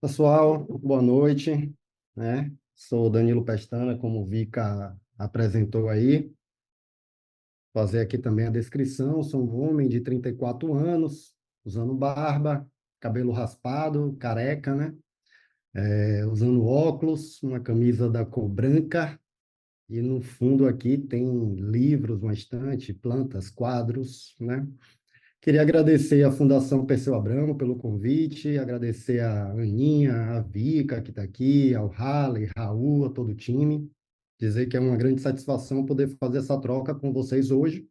Pessoal, boa noite, né? Sou Danilo Pestana, como o Vika apresentou aí. Fazer aqui também a descrição. Sou um homem de 34 anos, usando barba, cabelo raspado, careca, né? Usando óculos, uma camisa da cor branca e no fundo aqui tem livros, uma estante, plantas, quadros, né? Queria agradecer à Fundação Perseu Abramo pelo convite, agradecer a Aninha, a Vika, que está aqui, ao Halley, Raul, a todo o time. Dizer que é uma grande satisfação poder fazer essa troca com vocês hoje.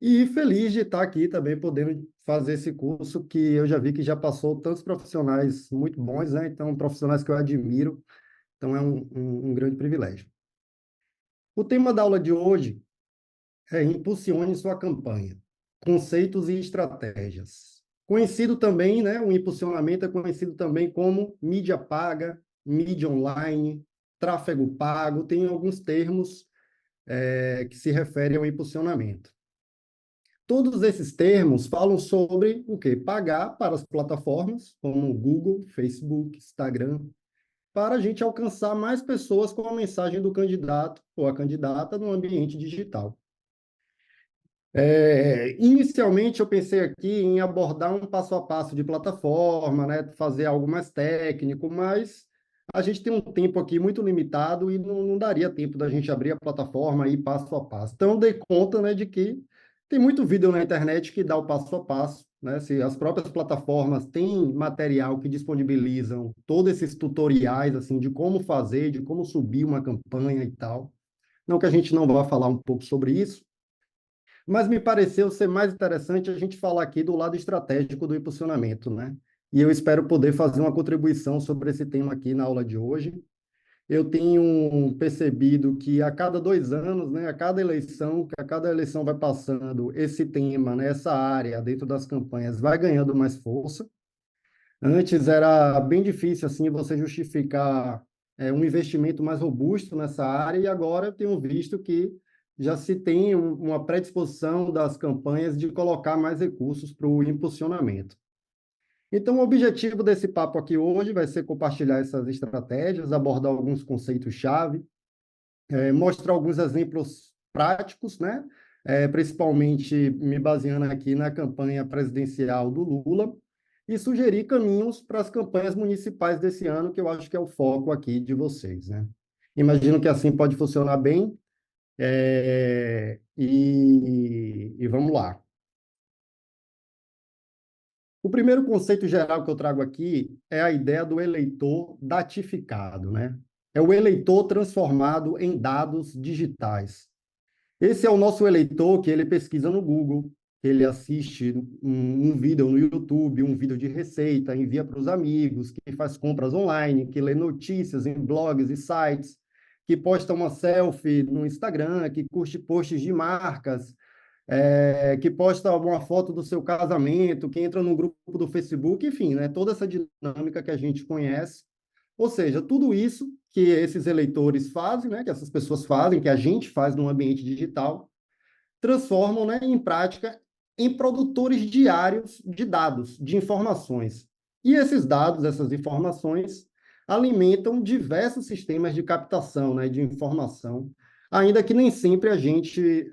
E feliz de estar aqui também, podendo fazer esse curso que eu já vi que já passou tantos profissionais muito bons, né? Então, profissionais que eu admiro. Então, é um grande privilégio. O tema da aula de hoje é Impulsione sua campanha, conceitos e estratégias. Conhecido também, né, o impulsionamento é conhecido também como mídia paga, mídia online, tráfego pago, tem alguns termos que se referem ao impulsionamento. Todos esses termos falam sobre o quê? Pagar para as plataformas como Google, Facebook, Instagram, para a gente alcançar mais pessoas com a mensagem do candidato ou a candidata no ambiente digital. Inicialmente, eu pensei aqui em abordar um passo a passo de plataforma, né, fazer algo mais técnico, mas a gente tem um tempo aqui muito limitado e não daria tempo da gente abrir a plataforma e ir passo a passo. Então, eu dei conta, né, de que tem muito vídeo na internet que dá o passo a passo, né? Se as próprias plataformas têm material que disponibilizam todos esses tutoriais, assim, de como fazer, de como subir uma campanha e tal. Não que a gente não vá falar um pouco sobre isso, mas me pareceu ser mais interessante a gente falar aqui do lado estratégico do impulsionamento, né? E eu espero poder fazer uma contribuição sobre esse tema aqui na aula de hoje. Eu tenho percebido que a cada 2 anos, né, a cada eleição vai passando, esse tema, né, essa área dentro das campanhas vai ganhando mais força. Antes era bem difícil assim você justificar um investimento mais robusto nessa área, e agora eu tenho visto que já se tem uma predisposição das campanhas de colocar mais recursos para o impulsionamento. Então, o objetivo desse papo aqui hoje vai ser compartilhar essas estratégias, abordar alguns conceitos-chave, mostrar alguns exemplos práticos, né? Principalmente me baseando aqui na campanha presidencial do Lula, e sugerir caminhos para as campanhas municipais desse ano, que eu acho que é o foco aqui de vocês, né? Imagino que assim pode funcionar bem, e vamos lá. O primeiro conceito geral que eu trago aqui é a ideia do eleitor datificado, né? É o eleitor transformado em dados digitais. Esse é o nosso eleitor que ele pesquisa no Google, ele assiste um vídeo no YouTube, um vídeo de receita, envia para os amigos, que faz compras online, que lê notícias em blogs e sites, que posta uma selfie no Instagram, que curte posts de marcas, que posta uma foto do seu casamento, que entra num grupo do Facebook, enfim, né, toda essa dinâmica que a gente conhece. Ou seja, tudo isso que esses eleitores fazem, né, que essas pessoas fazem, que a gente faz no ambiente digital, transformam, né, em prática em produtores diários de dados, de informações. E esses dados, essas informações, alimentam diversos sistemas de captação, né, de informação, ainda que nem sempre a gente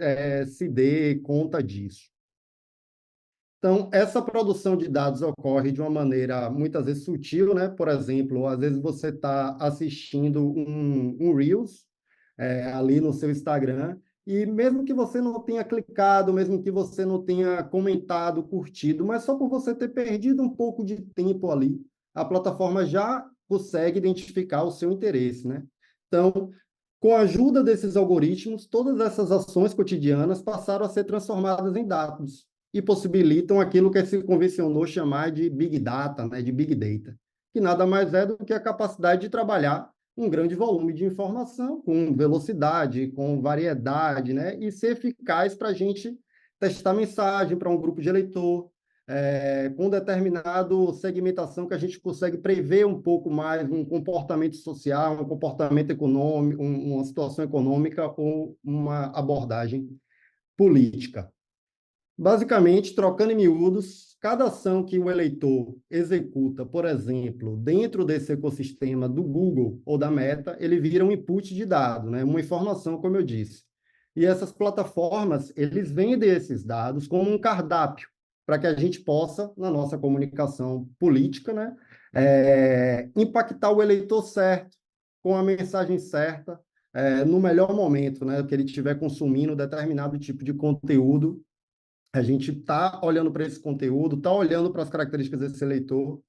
se dê conta disso. Então, essa produção de dados ocorre de uma maneira muitas vezes sutil, né? Por exemplo, às vezes você está assistindo um Reels ali no seu Instagram, e mesmo que você não tenha clicado, mesmo que você não tenha comentado, curtido, mas só por você ter perdido um pouco de tempo ali, a plataforma já consegue identificar o seu interesse, né? Então, com a ajuda desses algoritmos, todas essas ações cotidianas passaram a ser transformadas em dados e possibilitam aquilo que se convencionou chamar de Big Data, né, de Big Data, que nada mais é do que a capacidade de trabalhar um grande volume de informação com velocidade, com variedade, né, e ser eficaz para a gente testar mensagem para um grupo de eleitor, com determinado segmentação que a gente consegue prever um pouco mais um comportamento social, um comportamento econômico, uma situação econômica ou uma abordagem política. Basicamente, trocando em miúdos, cada ação que o eleitor executa, por exemplo, dentro desse ecossistema do Google ou da Meta, ele vira um input de dado, né? Uma informação, como eu disse. E essas plataformas, eles vendem esses dados como um cardápio, para que a gente possa, na nossa comunicação política, né, impactar o eleitor certo, com a mensagem certa, no melhor momento, né, que ele estiver consumindo determinado tipo de conteúdo. A gente está olhando para esse conteúdo, está olhando para as características desse eleitor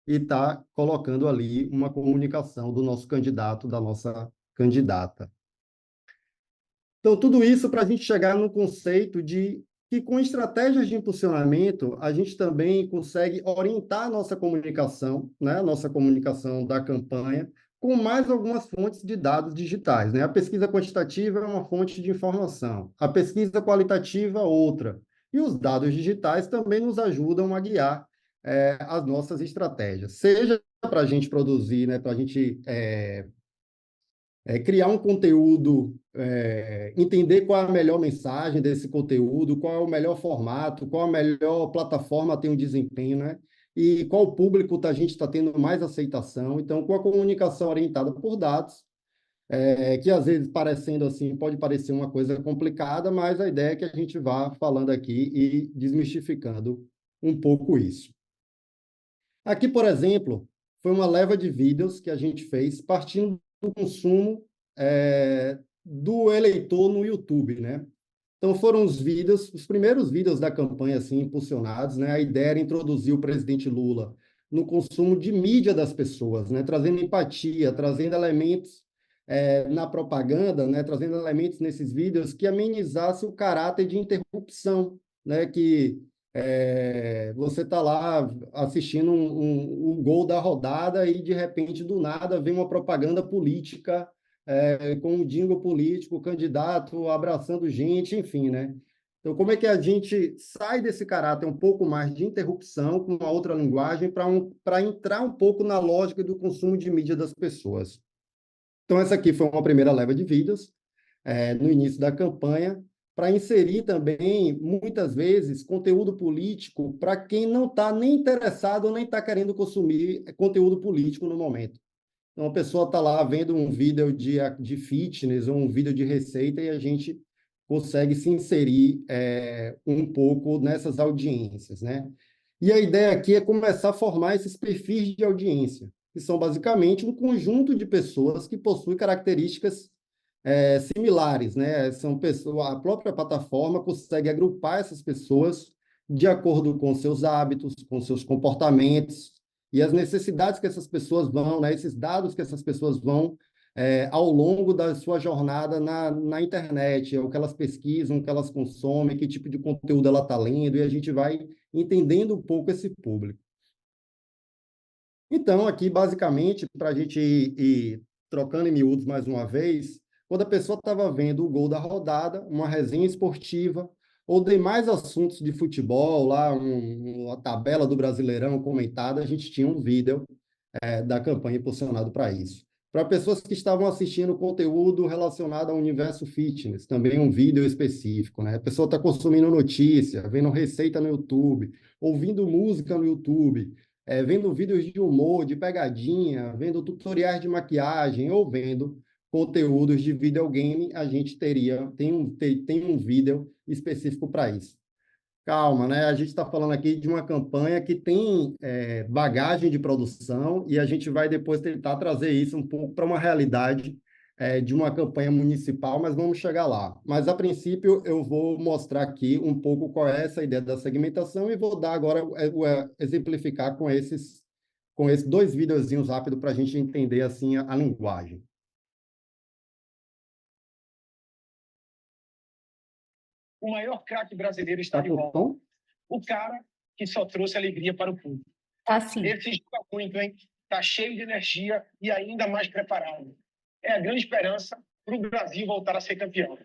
e está colocando ali uma comunicação do nosso candidato, da nossa candidata. Então, tudo isso para a gente chegar no conceito de que, com estratégias de impulsionamento, a gente também consegue orientar a nossa comunicação, né, a nossa comunicação da campanha, com mais algumas fontes de dados digitais, né? A pesquisa quantitativa é uma fonte de informação, a pesquisa qualitativa, outra. E os dados digitais também nos ajudam a guiar as nossas estratégias, seja para a gente produzir, né, para a gente criar um conteúdo, entender qual é a melhor mensagem desse conteúdo, qual é o melhor formato, qual a melhor plataforma tem um desempenho, né? E qual público a gente está tendo mais aceitação. Então, com a comunicação orientada por dados, que às vezes parecendo assim, pode parecer uma coisa complicada, mas a ideia é que a gente vá falando aqui e desmistificando um pouco isso. Aqui, por exemplo, foi uma leva de vídeos que a gente fez partindo do consumo do eleitor no YouTube, né? Então foram os vídeos, os primeiros vídeos da campanha assim impulsionados, né? A ideia era introduzir o presidente Lula no consumo de mídia das pessoas, né? Trazendo empatia, trazendo elementos na propaganda, né? Trazendo elementos nesses vídeos que amenizasse o caráter de interrupção, né? Que você está lá assistindo um gol da rodada e, de repente, do nada, vem uma propaganda política com um jingle político, candidato abraçando gente, enfim, né? Então, como é que a gente sai desse caráter um pouco mais de interrupção com uma outra linguagem para entrar um pouco na lógica do consumo de mídia das pessoas? Então, essa aqui foi uma primeira leva de vídeos no início da campanha, para inserir também, muitas vezes, conteúdo político para quem não está nem interessado nem está querendo consumir conteúdo político no momento. Então, a pessoa está lá vendo um vídeo de fitness ou um vídeo de receita e a gente consegue se inserir um pouco nessas audiências, né? E a ideia aqui é começar a formar esses perfis de audiência, que são basicamente um conjunto de pessoas que possuem características similares, né? São pessoas, a própria plataforma consegue agrupar essas pessoas de acordo com seus hábitos, com seus comportamentos e as necessidades que essas pessoas vão, né? Esses dados que essas pessoas vão ao longo da sua jornada na internet, o que elas pesquisam, o que elas consomem, que tipo de conteúdo ela está lendo, e a gente vai entendendo um pouco esse público. Então, aqui, basicamente, para a gente ir trocando em miúdos mais uma vez, quando a pessoa estava vendo o gol da rodada, uma resenha esportiva, ou demais assuntos de futebol, lá, uma tabela do Brasileirão comentada, a gente tinha um vídeo da campanha impulsionado para isso. Para pessoas que estavam assistindo conteúdo relacionado ao universo fitness, também um vídeo específico, né? A pessoa está consumindo notícia, vendo receita no YouTube, ouvindo música no YouTube, vendo vídeos de humor, de pegadinha, vendo tutoriais de maquiagem ou vendo conteúdos de videogame, a gente tem um vídeo específico para isso. Calma, né? A gente está falando aqui de uma campanha que tem bagagem de produção e a gente vai depois tentar trazer isso um pouco para uma realidade de uma campanha municipal, mas vamos chegar lá. Mas, a princípio, eu vou mostrar aqui um pouco qual é essa ideia da segmentação e vou dar agora, exemplificar com esses dois videozinhos rápidos para a gente entender assim a linguagem. O maior craque brasileiro está de volta. O cara que só trouxe alegria para o público. Sim. Esse joga muito, hein? Está cheio de energia e ainda mais preparado. É a grande esperança para o Brasil voltar a ser campeão.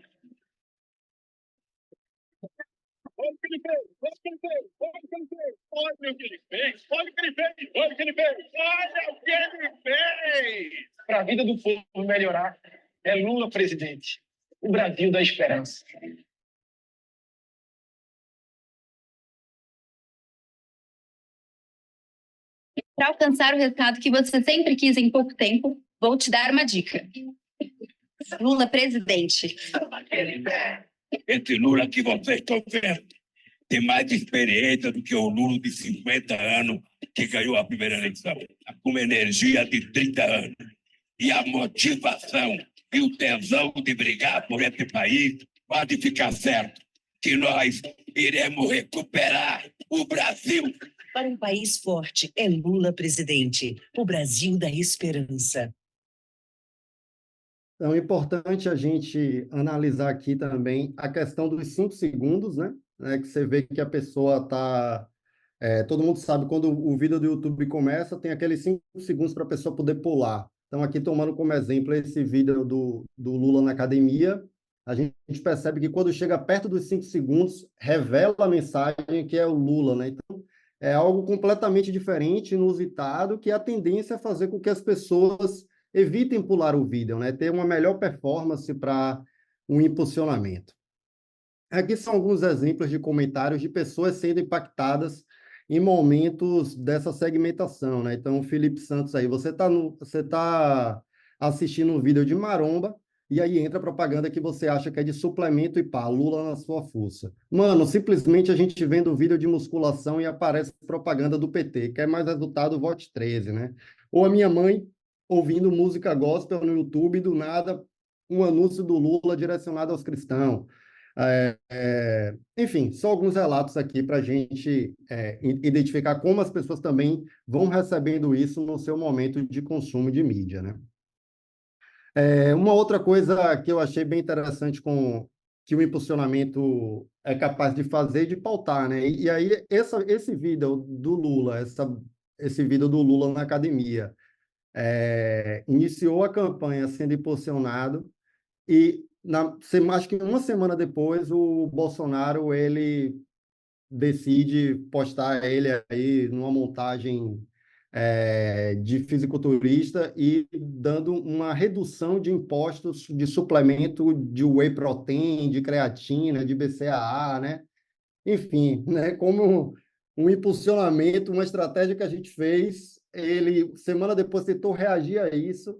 Olha o que ele fez! Olha o que ele fez! Olha o que ele fez! Olha o que ele fez! Olha o que ele fez! Olha o que ele fez! Olha o que ele fez! Para a vida do povo melhorar, é Lula presidente. O Brasil da esperança. Para alcançar o resultado que você sempre quis em pouco tempo, vou te dar uma dica. Lula presidente. Esse Lula que vocês estão vendo tem mais experiência do que o Lula de 50 anos que ganhou a primeira eleição, com uma energia de 30 anos. E a motivação e o tesão de brigar por esse país pode ficar certo que nós iremos recuperar o Brasil. Para um país forte, é Lula presidente, o Brasil da esperança. Então, é importante a gente analisar aqui também a questão dos 5 segundos, né? Que você vê que a pessoa está... todo mundo sabe, quando o vídeo do YouTube começa, tem aqueles 5 segundos para a pessoa poder pular. Então, aqui tomando como exemplo esse vídeo do Lula na academia, a gente percebe que quando chega perto dos 5 segundos, revela a mensagem que é o Lula, né? Então, é algo completamente diferente, inusitado, que a tendência é fazer com que as pessoas evitem pular o vídeo, né? Ter uma melhor performance para um impulsionamento. Aqui são alguns exemplos de comentários de pessoas sendo impactadas em momentos dessa segmentação, né? Então, Felipe Santos aí, você tá assistindo um vídeo de maromba e aí entra a propaganda que você acha que é de suplemento e pá, Lula na sua força. Mano, simplesmente a gente vendo o vídeo de musculação e aparece propaganda do PT, quer mais resultado, vote 13, né? Ou a minha mãe ouvindo música gospel no YouTube, do nada, um anúncio do Lula direcionado aos cristãos. Enfim, só alguns relatos aqui para a gente identificar como as pessoas também vão recebendo isso no seu momento de consumo de mídia, né? Uma outra coisa que eu achei bem interessante que o impulsionamento é capaz de fazer, de pautar, né? E aí, esse vídeo do Lula, esse vídeo do Lula na academia, iniciou a campanha sendo impulsionado e acho que uma semana depois o Bolsonaro ele decide postar ele aí numa montagem de fisiculturista e dando uma redução de impostos de suplemento de whey protein, de creatina, de BCAA, né? Enfim, né? Como um impulsionamento, uma estratégia que a gente fez, ele semana depois tentou reagir a isso,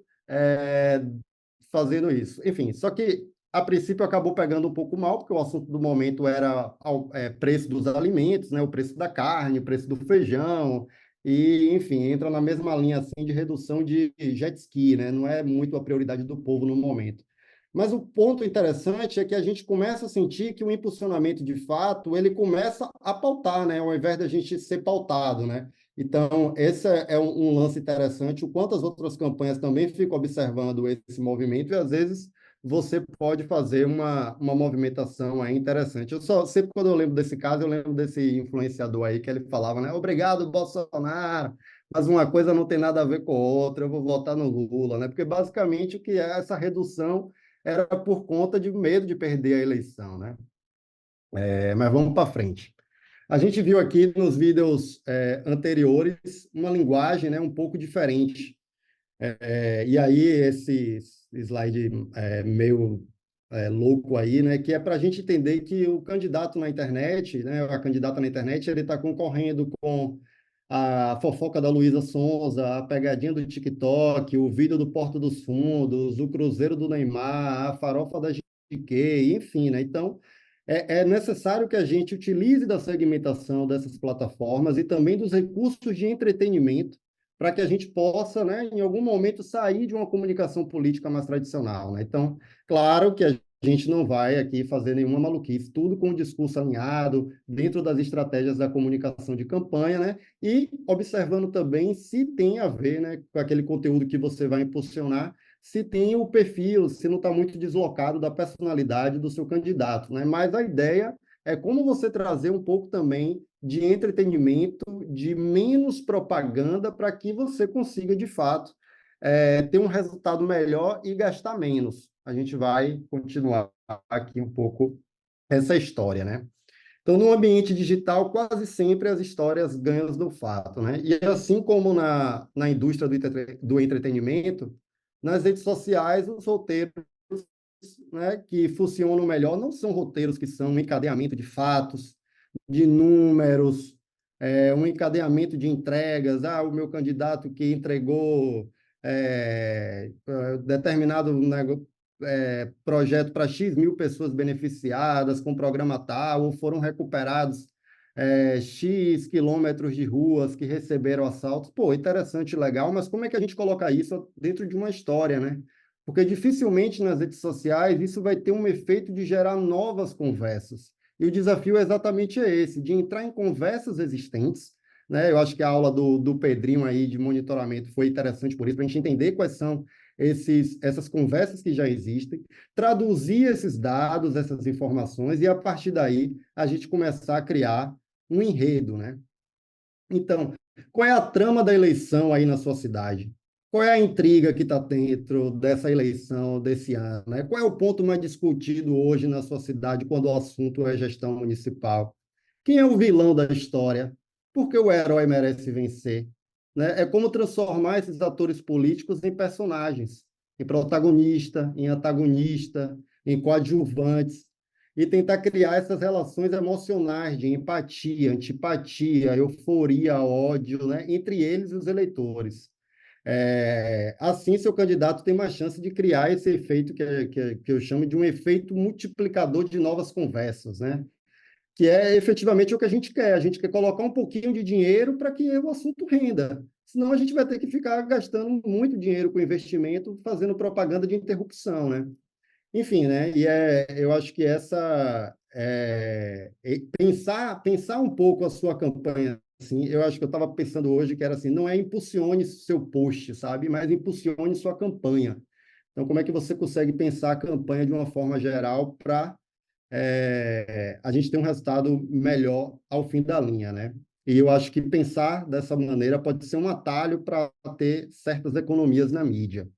fazendo isso. Enfim, só que a princípio acabou pegando um pouco mal, porque o assunto do momento era preço dos alimentos, né? O preço da carne, o preço do feijão, e, enfim, entra na mesma linha assim de redução de jet ski, né? Não é muito a prioridade do povo no momento. Mas o ponto interessante é que a gente começa a sentir que o impulsionamento, de fato, ele começa a pautar, né? Ao invés da gente ser pautado, né? Então, esse é um lance interessante, o quanto as outras campanhas também ficam observando esse movimento e, às vezes, você pode fazer uma movimentação aí interessante. Sempre quando eu lembro desse caso, eu lembro desse influenciador aí que ele falava, né? Obrigado, Bolsonaro, mas uma coisa não tem nada a ver com outra, eu vou votar no Lula, né? Porque, basicamente, o que é essa redução era por conta de medo de perder a eleição, né? Mas vamos para frente. A gente viu aqui nos vídeos anteriores uma linguagem, né, um pouco diferente. E aí esse slide meio louco aí, né, que é para a gente entender que o candidato na internet, né, a candidata na internet, ele está concorrendo com a fofoca da Luísa Sonza, a pegadinha do TikTok, o vídeo do Porto dos Fundos, o Cruzeiro do Neymar, a farofa da GQ, enfim, né? Então, é necessário que a gente utilize da segmentação dessas plataformas e também dos recursos de entretenimento para que a gente possa, né, em algum momento, sair de uma comunicação política mais tradicional, né? Então, claro que a gente não vai aqui fazer nenhuma maluquice, tudo com o discurso alinhado, dentro das estratégias da comunicação de campanha, né? E observando também se tem a ver, né, com aquele conteúdo que você vai impulsionar, se tem o perfil, se não está muito deslocado da personalidade do seu candidato, né? Mas a ideia é como você trazer um pouco também de entretenimento, de menos propaganda, para que você consiga, de fato, ter um resultado melhor e gastar menos. A gente vai continuar aqui um pouco essa história, né? Então, no ambiente digital, quase sempre as histórias ganham do fato, né? E assim como na indústria do entretenimento, nas redes sociais, os roteiros, né, que funcionam melhor não são roteiros que são um encadeamento de fatos, de números, um encadeamento de entregas, o meu candidato que entregou determinado projeto para X mil pessoas beneficiadas com programa tal, ou foram recuperados X quilômetros de ruas que receberam assaltos. Pô, interessante, legal, mas como é que a gente coloca isso dentro de uma história, né? Porque dificilmente nas redes sociais isso vai ter um efeito de gerar novas conversas. E o desafio é exatamente esse, de entrar em conversas existentes, né? Eu acho que a aula do Pedrinho aí de monitoramento foi interessante por isso, para a gente entender quais são essas conversas que já existem, traduzir esses dados, essas informações, e a partir daí a gente começar a criar um enredo, né? Então, qual é a trama da eleição aí na sua cidade? Qual é a intriga que está dentro dessa eleição desse ano, né? Qual é o ponto mais discutido hoje na sua cidade quando o assunto é gestão municipal? Quem é o vilão da história? Por que o herói merece vencer? Né? É como transformar esses atores políticos em personagens, em protagonista, em antagonista, em coadjuvantes, e tentar criar essas relações emocionais de empatia, antipatia, euforia, ódio, né? Entre eles e os eleitores. Assim, seu candidato tem mais chance de criar esse efeito que eu chamo de um efeito multiplicador de novas conversas, né? Que é efetivamente o que a gente quer. A gente quer colocar um pouquinho de dinheiro para que o assunto renda. Senão a gente vai ter que ficar gastando muito dinheiro com investimento, fazendo propaganda de interrupção, né? Enfim, né? Eu acho que pensar um pouco a sua campanha, assim, eu acho que eu estava pensando hoje que era assim, não é impulsione seu post, sabe? Mas impulsione sua campanha. Então, como é que você consegue pensar a campanha de uma forma geral para a gente ter um resultado melhor ao fim da linha, né? E eu acho que pensar dessa maneira pode ser um atalho para ter certas economias na mídia.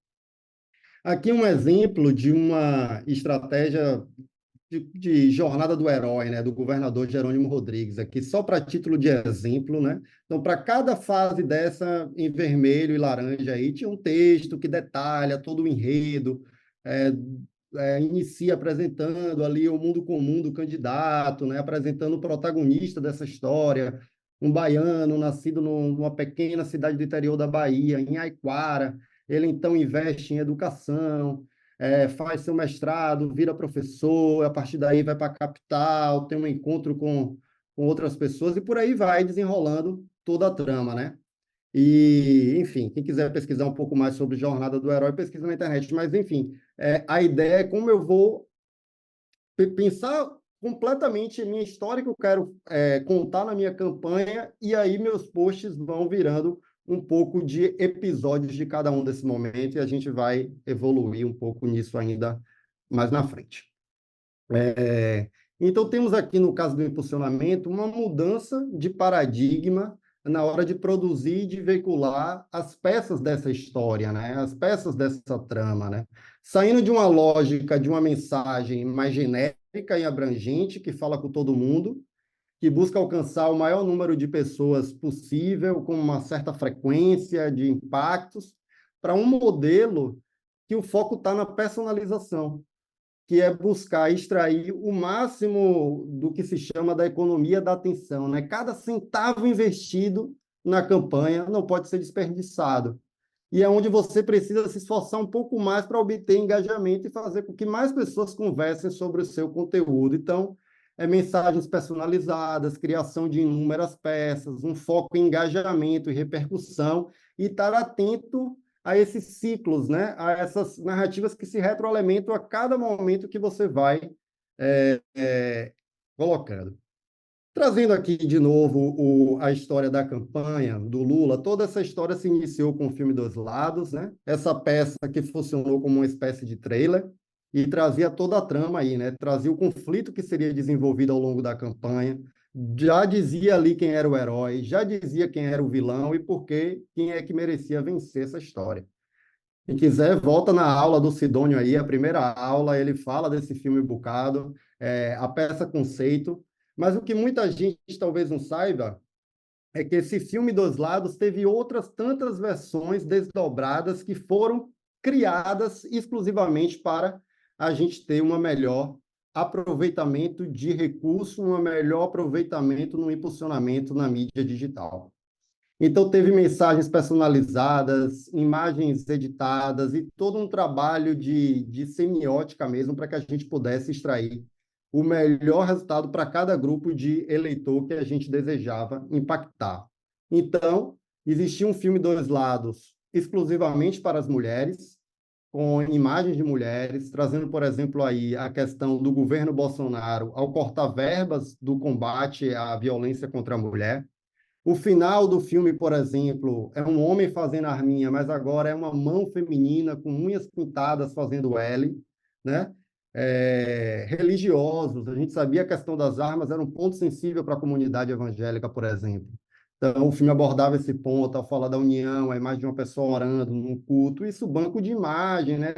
Aqui um exemplo de uma estratégia de jornada do herói, né, do governador Jerônimo Rodrigues, aqui só para título de exemplo, né? Então, para cada fase dessa, em vermelho e laranja aí, tinha um texto que detalha todo o enredo, é, inicia apresentando ali o mundo comum do candidato, né, apresentando o protagonista dessa história, um baiano nascido numa pequena cidade do interior da Bahia, em Aiquara. Ele então investe em educação, faz seu mestrado, vira professor, a partir daí vai para a capital, tem um encontro com outras pessoas e por aí vai desenrolando toda a trama, né? E, enfim, quem quiser pesquisar um pouco mais sobre Jornada do Herói, pesquisa na internet. Mas, enfim, a ideia é como eu vou pensar completamente a minha história que eu quero contar na minha campanha, e aí meus posts vão virando um pouco de episódios de cada um desse momento, e a gente vai evoluir um pouco nisso ainda mais na frente. Então, temos aqui, no caso do impulsionamento, uma mudança de paradigma na hora de produzir e de veicular as peças dessa história, né? As peças dessa trama, né? Saindo de uma lógica de uma mensagem mais genérica e abrangente, que fala com todo mundo, que busca alcançar o maior número de pessoas possível, com uma certa frequência de impactos, para um modelo que o foco está na personalização, que é buscar extrair o máximo do que se chama da economia da atenção, né? Cada centavo investido na campanha não pode ser desperdiçado. E é onde você precisa se esforçar um pouco mais para obter engajamento e fazer com que mais pessoas conversem sobre o seu conteúdo. Então, mensagens personalizadas, criação de inúmeras peças, um foco em engajamento e repercussão, e estar atento a esses ciclos, né? A essas narrativas que se retroalimentam a cada momento que você vai colocando. Trazendo aqui de novo a história da campanha do Lula, toda essa história se iniciou com o filme Dois Lados, né? Essa peça que funcionou como uma espécie de trailer e trazia toda a trama aí, né? Trazia o conflito que seria desenvolvido ao longo da campanha, já dizia ali quem era o herói, já dizia quem era o vilão e por que quem é que merecia vencer essa história. Quem quiser, volta na aula do Sidônio aí, a primeira aula, ele fala desse filme um bocado, a peça conceito, mas o que muita gente talvez não saiba é que esse filme Dos Lados teve outras tantas versões desdobradas que foram criadas exclusivamente para a gente ter uma melhor aproveitamento de recurso, um melhor aproveitamento no impulsionamento na mídia digital. Então, teve mensagens personalizadas, imagens editadas e todo um trabalho de semiótica mesmo para que a gente pudesse extrair o melhor resultado para cada grupo de eleitor que a gente desejava impactar. Então, existia um filme Dois Lados exclusivamente para as mulheres, com imagens de mulheres, trazendo, por exemplo, aí a questão do governo Bolsonaro ao cortar verbas do combate à violência contra a mulher. O final do filme, por exemplo, é um homem fazendo arminha, mas agora é uma mão feminina com unhas pintadas fazendo L, né? Religiosos, a gente sabia que a questão das armas era um ponto sensível para a comunidade evangélica, por exemplo. Então, o filme abordava esse ponto, ao falar da união, a imagem de uma pessoa orando num culto, isso banco de imagem, né?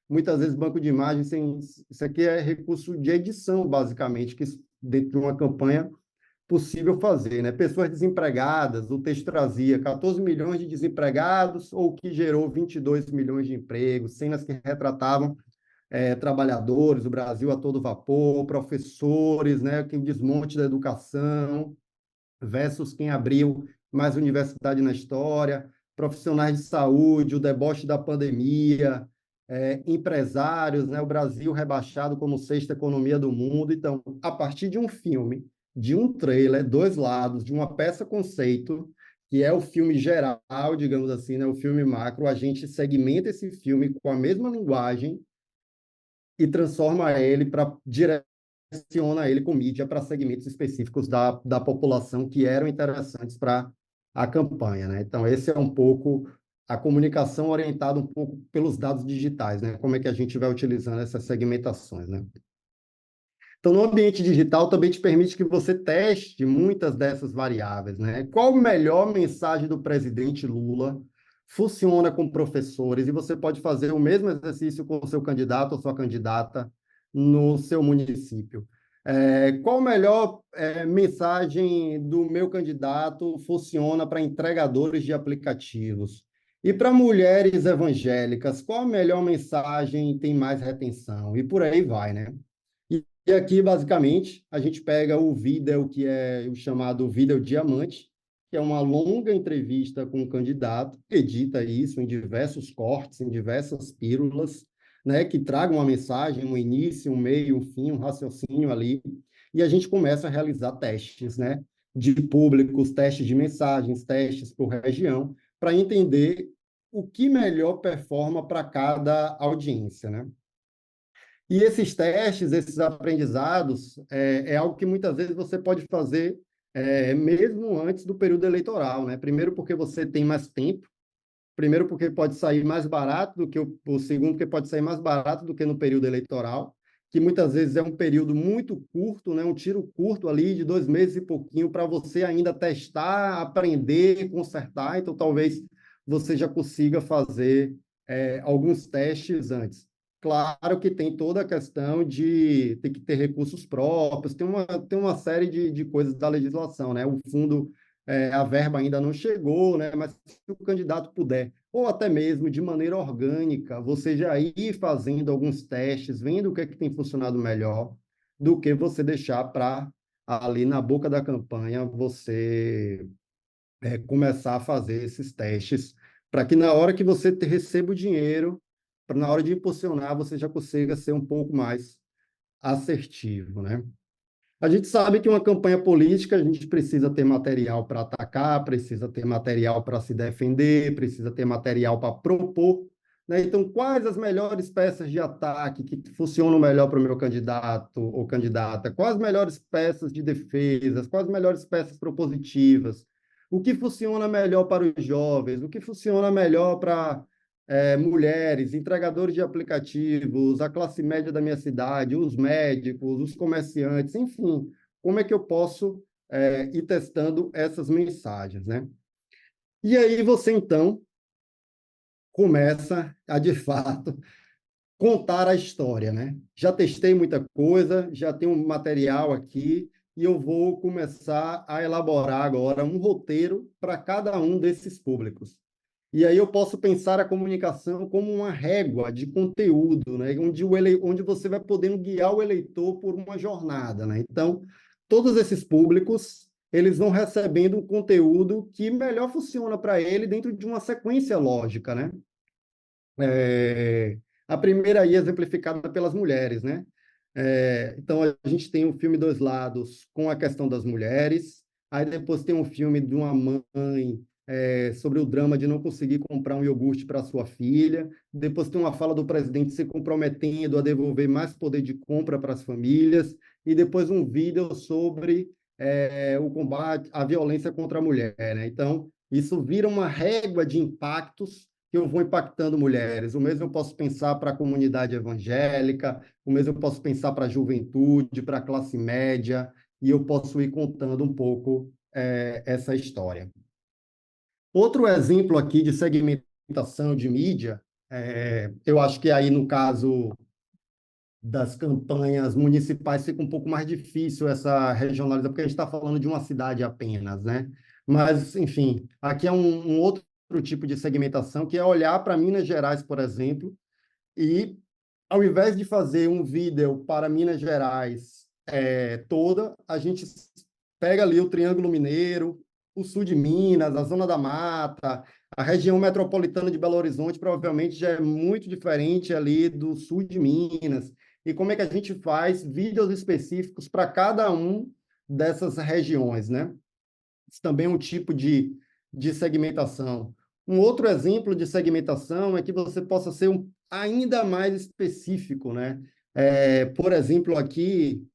Muitas vezes banco de imagem, isso aqui é recurso de edição, basicamente, que dentro de uma campanha possível fazer, né? Pessoas desempregadas, o texto trazia 14 milhões de desempregados, ou que gerou 22 milhões de empregos, cenas que retratavam trabalhadores, o Brasil a todo vapor, professores, né? Que o desmonte da educação, versus quem abriu mais universidade na história, profissionais de saúde, o deboche da pandemia, empresários, né? O Brasil rebaixado como sexta economia do mundo. Então, a partir de um filme, de um trailer, Dois Lados, de uma peça conceito, que é o filme geral, digamos assim, né? O filme macro, a gente segmenta esse filme com a mesma linguagem e transforma ele para direciona ele com mídia para segmentos específicos da população que eram interessantes para a campanha, né? Então, esse é um pouco a comunicação orientada um pouco pelos dados digitais, né? Como é que a gente vai utilizando essas segmentações, né? Então, no ambiente digital também te permite que você teste muitas dessas variáveis, né? Qual a melhor mensagem do presidente Lula funciona com professores e você pode fazer o mesmo exercício com o seu candidato ou sua candidata no seu município. Qual a melhor mensagem do meu candidato funciona para entregadores de aplicativos? E para mulheres evangélicas, qual a melhor mensagem tem mais retenção? E por aí vai, né? E aqui, basicamente, a gente pega o vídeo, que é o chamado vídeo diamante, que é uma longa entrevista com o candidato, edita isso em diversos cortes, em diversas pílulas, né, que tragam uma mensagem, um início, um meio, um fim, um raciocínio ali, e a gente começa a realizar testes, né, de públicos, testes de mensagens, testes por região, para entender o que melhor performa para cada audiência, né? E esses testes, esses aprendizados, é algo que muitas vezes você pode fazer mesmo antes do período eleitoral, né? Primeiro porque você tem mais tempo, primeiro porque pode sair mais barato do que o segundo, porque pode sair mais barato do que no período eleitoral, que muitas vezes é um período muito curto, né? Um tiro curto ali de 2 meses e pouquinho para você ainda testar, aprender, consertar. Então, talvez você já consiga fazer alguns testes antes. Claro que tem toda a questão de ter que ter recursos próprios, tem uma série de coisas da legislação, né? O fundo, a verba ainda não chegou, né? Mas se o candidato puder, ou até mesmo de maneira orgânica, você já ir fazendo alguns testes, vendo o que é que tem funcionado melhor, do que você deixar para ali na boca da campanha você começar a fazer esses testes, para que na hora que você receba o dinheiro, para na hora de impulsionar, você já consiga ser um pouco mais assertivo, né? A gente sabe que uma campanha política, a gente precisa ter material para atacar, precisa ter material para se defender, precisa ter material para propor, né? Então, quais as melhores peças de ataque que funcionam melhor para o meu candidato ou candidata? Quais as melhores peças de defesa? Quais as melhores peças propositivas? O que funciona melhor para os jovens? O que funciona melhor para mulheres, entregadores de aplicativos, a classe média da minha cidade, os médicos, os comerciantes, enfim, como é que eu posso ir testando essas mensagens, né? E aí você, então, começa a, de fato, contar a história, né? Já testei muita coisa, já tenho um material aqui, e eu vou começar a elaborar agora um roteiro para cada um desses públicos. E aí eu posso pensar a comunicação como uma régua de conteúdo, né? Onde você vai podendo guiar o eleitor por uma jornada, né? Então, todos esses públicos, eles vão recebendo um conteúdo que melhor funciona para ele dentro de uma sequência lógica, né? A primeira aí exemplificada pelas mulheres, né? Então, a gente tem o filme Dois Lados com a questão das mulheres, aí depois tem um filme de uma mãe sobre o drama de não conseguir comprar um iogurte para sua filha, depois tem uma fala do presidente se comprometendo a devolver mais poder de compra para as famílias, e depois um vídeo sobre o combate à violência contra a mulher, né? Então, isso vira uma régua de impactos que eu vou impactando mulheres. O mesmo eu posso pensar para a comunidade evangélica, o mesmo eu posso pensar para a juventude, para a classe média, e eu posso ir contando um pouco essa história. Outro exemplo aqui de segmentação de mídia, eu acho que aí no caso das campanhas municipais fica um pouco mais difícil essa regionalização, porque a gente está falando de uma cidade apenas, né? Mas, enfim, aqui é um outro tipo de segmentação, que é olhar para Minas Gerais, por exemplo, e ao invés de fazer um vídeo para Minas Gerais toda, a gente pega ali o Triângulo Mineiro, o sul de Minas, a Zona da Mata, a região metropolitana de Belo Horizonte provavelmente já é muito diferente ali do sul de Minas. E como é que a gente faz vídeos específicos para cada um dessas regiões, né? Isso também é um tipo de segmentação. Um outro exemplo de segmentação é que você possa ser ainda mais específico, né? Por exemplo, aqui,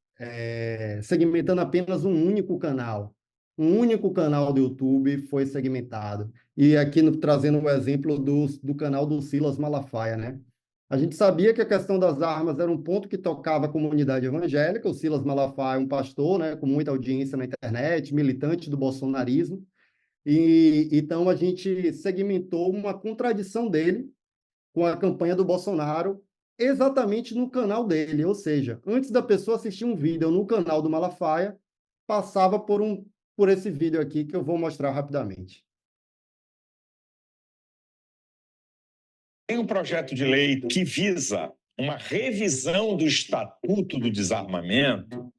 segmentando apenas um único canal. Um único canal do YouTube foi segmentado. E aqui trazendo o exemplo do canal do Silas Malafaia, né? A gente sabia que a questão das armas era um ponto que tocava a comunidade evangélica. O Silas Malafaia é um pastor, né, com muita audiência na internet, militante do bolsonarismo. E então a gente segmentou uma contradição dele com a campanha do Bolsonaro exatamente no canal dele, ou seja, antes da pessoa assistir um vídeo no canal do Malafaia, passava por esse vídeo aqui que eu vou mostrar rapidamente. Tem um projeto de lei que visa uma revisão do Estatuto do Desarmamento,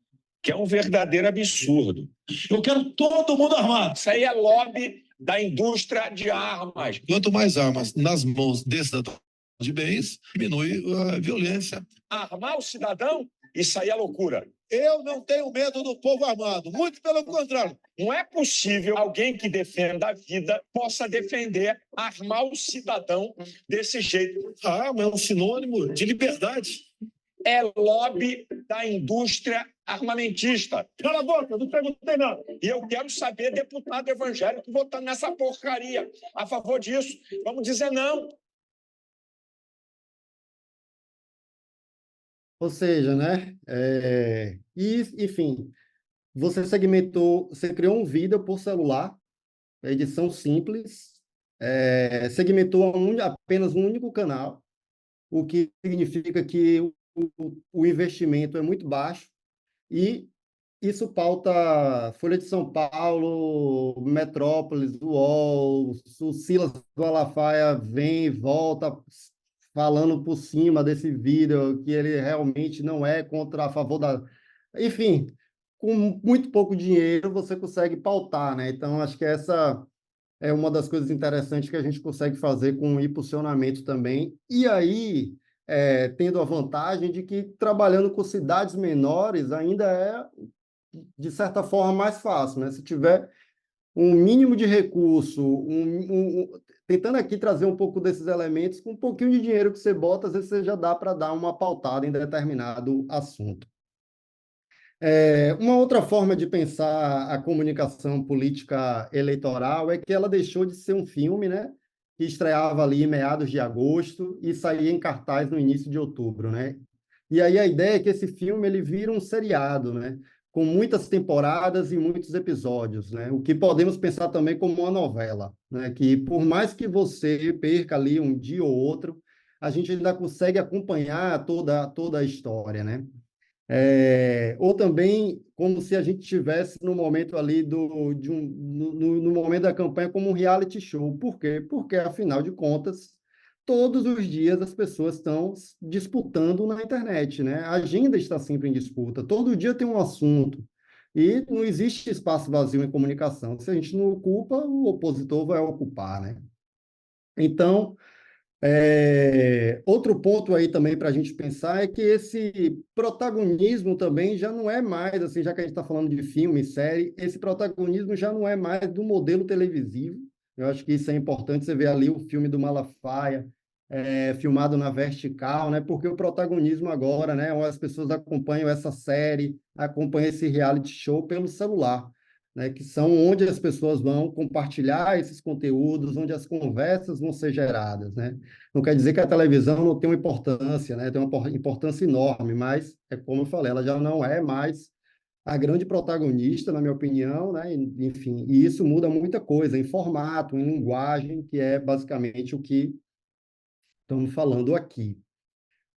que é um verdadeiro absurdo. Eu quero todo mundo armado. Isso aí é lobby da indústria de armas. Quanto mais armas nas mãos desse cidadão de bens, diminui a violência. Armar o cidadão, isso aí é loucura. Eu não tenho medo do povo armado, muito pelo contrário. Não é possível alguém que defenda a vida possa defender armar o cidadão desse jeito. A arma é um sinônimo de liberdade. É lobby da indústria armamentista. Cala a boca, não perguntei nada. E eu quero saber deputado evangélico votando nessa porcaria a favor disso. Vamos dizer não. Ou seja, né? Enfim, você segmentou, você criou um vídeo por celular, edição simples, segmentou apenas um único canal, o que significa que o investimento é muito baixo, e isso pauta Folha de São Paulo, Metrópolis, UOL, o Silas Malafaia vem e volta falando por cima desse vídeo, que ele realmente não é contra a favor da... Enfim, com muito pouco dinheiro você consegue pautar, né? Então, acho que essa é uma das coisas interessantes que a gente consegue fazer com o impulsionamento também. E aí, tendo a vantagem de que trabalhando com cidades menores ainda é, de certa forma, mais fácil, né? Se tiver um mínimo de recurso, tentando aqui trazer um pouco desses elementos, com um pouquinho de dinheiro que você bota, às vezes você já dá para dar uma pautada em determinado assunto. Uma outra forma de pensar a comunicação política eleitoral é que ela deixou de ser um filme, né, que estreava ali em meados de agosto e saía em cartaz no início de outubro, né? E aí a ideia é que esse filme ele vira um seriado, né, com muitas temporadas e muitos episódios, né? O que podemos pensar também como uma novela, né? Que por mais que você perca ali um dia ou outro, a gente ainda consegue acompanhar toda a história, né? Ou também como se a gente estivesse no momento ali no momento da campanha como um reality show. Por quê? Porque, afinal de contas, todos os dias as pessoas estão disputando na internet, né? A agenda está sempre em disputa, todo dia tem um assunto. E não existe espaço vazio em comunicação. Se a gente não ocupa, o opositor vai ocupar, né? Então, outro ponto aí também para a gente pensar é que esse protagonismo também já não é mais, assim, já que a gente está falando de filme, série, esse protagonismo já não é mais do modelo televisivo. Eu acho que isso é importante, você ver ali o filme do Malafaia, filmado na vertical, né? Porque o protagonismo agora, né? As pessoas acompanham essa série, acompanham esse reality show pelo celular, né, que são onde as pessoas vão compartilhar esses conteúdos, onde as conversas vão ser geradas, né? Não quer dizer que a televisão não tem uma importância, né? Tem uma importância enorme, mas, é como eu falei, ela já não é mais a grande protagonista, na minha opinião, né? Enfim, e isso muda muita coisa em formato, em linguagem, que é basicamente o que estamos falando aqui.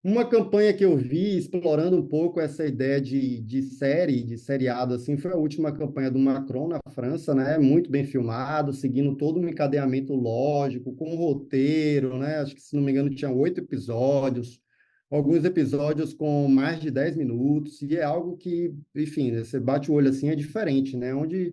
Uma campanha que eu vi explorando um pouco essa ideia de série, de seriado, assim, foi a última campanha do Macron na França, né? Muito bem filmado, seguindo todo um encadeamento lógico, com um roteiro, né? Acho que, se não me engano, tinha 8 episódios, alguns episódios com mais de 10 minutos, e é algo que, enfim, você bate o olho assim, é diferente, né? Onde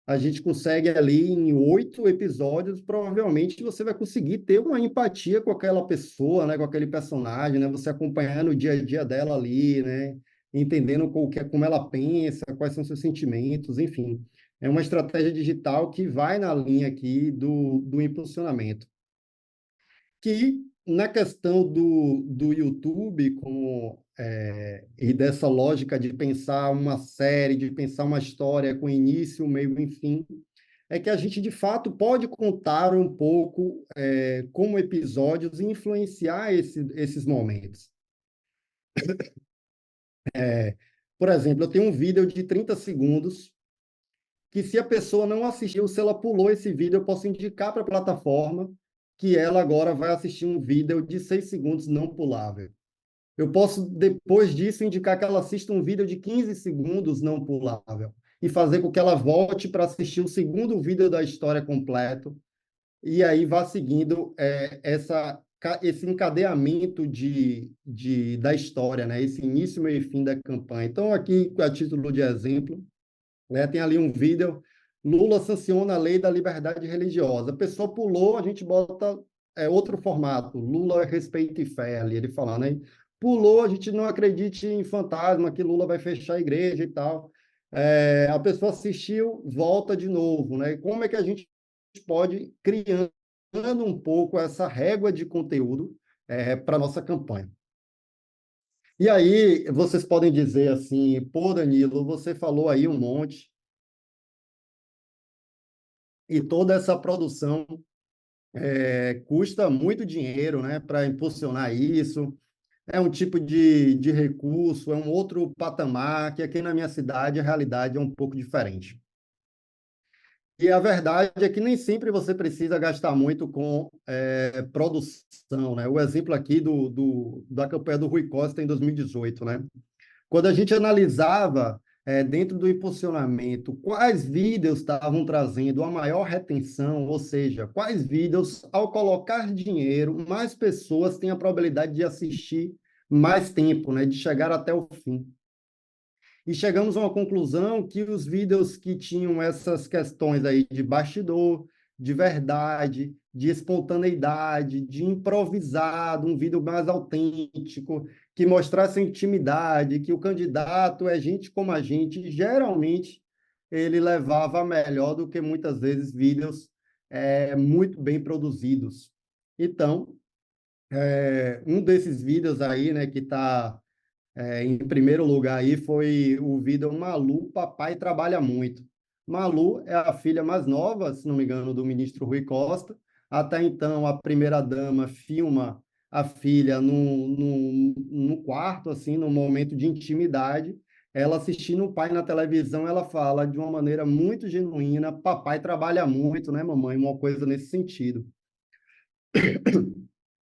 a gente consegue ali em 8 episódios, provavelmente você vai conseguir ter uma empatia com aquela pessoa, né, com aquele personagem, né, você acompanhando o dia a dia dela ali, né, entendendo como ela pensa, quais são seus sentimentos, enfim. É uma estratégia digital que vai na linha aqui do impulsionamento, que na questão do YouTube, e dessa lógica de pensar uma série, de pensar uma história com início, meio e fim, é que a gente, de fato, pode contar um pouco como episódios e influenciar esses momentos. Por exemplo, eu tenho um vídeo de 30 segundos que, se a pessoa não assistiu, se ela pulou esse vídeo, eu posso indicar para a plataforma que ela agora vai assistir um vídeo de 6 segundos não pulável. Eu posso, depois disso, indicar que ela assista um vídeo de 15 segundos não pulável e fazer com que ela volte para assistir o segundo vídeo da história completo e aí vá seguindo esse encadeamento da história, né? Esse início, meio e fim da campanha. Então, aqui, a título de exemplo, né, tem ali um vídeo: Lula sanciona a lei da liberdade religiosa. A pessoa pulou, a gente bota outro formato: Lula respeito e fé, ali ele falando, né? Pulou, a gente não acredite em fantasma, que Lula vai fechar a igreja e tal. A pessoa assistiu, volta de novo, né? Como é que a gente pode ir criando um pouco essa régua de conteúdo para a nossa campanha? E aí, vocês podem dizer assim: pô, Danilo, você falou aí um monte, e toda essa produção custa muito dinheiro, né, para impulsionar isso. É um tipo de recurso, é um outro patamar, que aqui na minha cidade a realidade é um pouco diferente. E a verdade é que nem sempre você precisa gastar muito com produção, né? O exemplo aqui da campanha do Rui Costa em 2018, né? Quando a gente analisava, dentro do impulsionamento, quais vídeos estavam trazendo a maior retenção, ou seja, quais vídeos, ao colocar dinheiro, mais pessoas têm a probabilidade de assistir mais tempo, né, de chegar até o fim. E chegamos a uma conclusão que os vídeos que tinham essas questões aí de bastidor, de verdade, de espontaneidade, de improvisado, um vídeo mais autêntico, que mostrasse intimidade, que o candidato é gente como a gente, geralmente ele levava melhor do que muitas vezes vídeos muito bem produzidos. Então, um desses vídeos aí, né, que está em primeiro lugar aí, foi o vídeo Malu, Papai Trabalha Muito. Malu é a filha mais nova, se não me engano, do ministro Rui Costa. Até então, a primeira-dama filma a filha no quarto, assim, num momento de intimidade. Ela assistindo o pai na televisão, ela fala de uma maneira muito genuína: papai trabalha muito, né, mamãe? Uma coisa nesse sentido.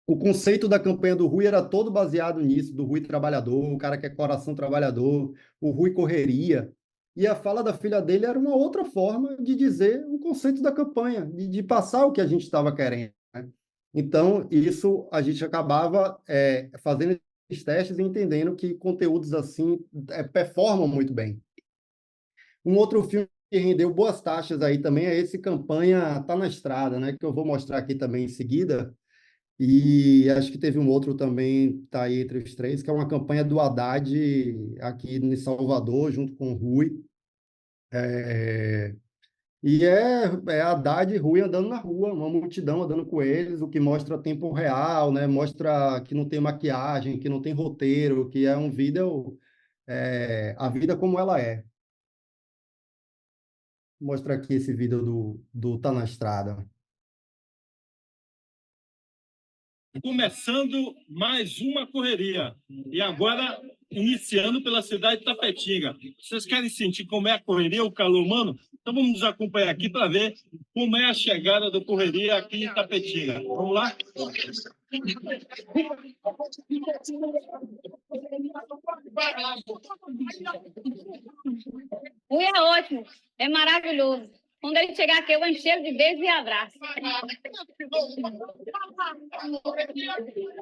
O conceito da campanha do Rui era todo baseado nisso, do Rui trabalhador, o cara que é coração trabalhador, o Rui correria. E a fala da filha dele era uma outra forma de dizer o conceito da campanha, de passar o que a gente estava querendo, né? Então, isso a gente acabava fazendo esses testes e entendendo que conteúdos assim performam muito bem. Um outro filme que rendeu boas taxas aí também é esse Campanha Tá na Estrada, né? Que eu vou mostrar aqui também em seguida. E acho que teve um outro também, tá aí entre os três, que é uma campanha do Haddad aqui em Salvador, junto com o Rui. É, E é Haddad e Rui andando na rua, uma multidão andando com eles, o que mostra tempo real, né? Mostra que não tem maquiagem, que não tem roteiro, que é um vídeo, a vida como ela é. Vou mostrar aqui esse vídeo do Tá na Estrada. Começando mais uma correria. E agora, iniciando pela cidade de Tapetinga. Vocês querem sentir como é a correria, o calor humano? Então vamos nos acompanhar aqui para ver como é a chegada da correria aqui em Tapetinga. Vamos lá? Rui é ótimo, é maravilhoso. Quando ele chegar aqui, eu vou encher de beijos e abraços.